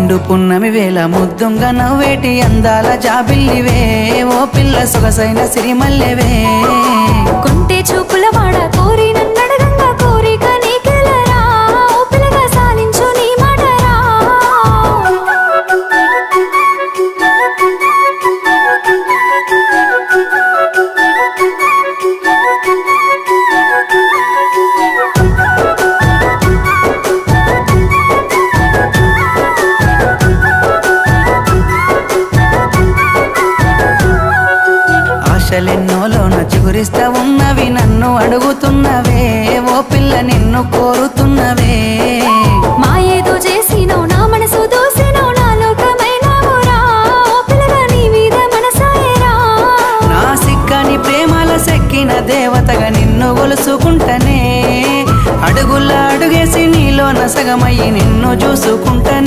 నిండు పున్నమి వేళ ముద్దుంగా నవ్వేటి అందాల జాబిల్లివే ఓ పిల్ల సొగసైన సిరిమల్లెవే కొంటే చూపుల వాడ కోరి నన్నడగంగా కోరిక నీకెలరా ఓ పిల్లగా సాలించు నీ మాటరా ఆశలెన్నోలోన చిగురిస్తా ఉన్నవి నన్ను అడుగుతున్నవే ఓ పిల్ల నిన్ను కోరుతున్నవే మాయేదో చేసినో నా మనసు దోసినో నా లోకమైనవురా ఓ పిల్లగా నీ మీద మనసాయరా నా సిక్కని ప్రేమల సెక్కిన దేవతగా నిన్ను గొలుసుకుంటనే అడుగుల అడుగేసి నీలో నసగమయ్యి నిన్ను చూసుకుంటనే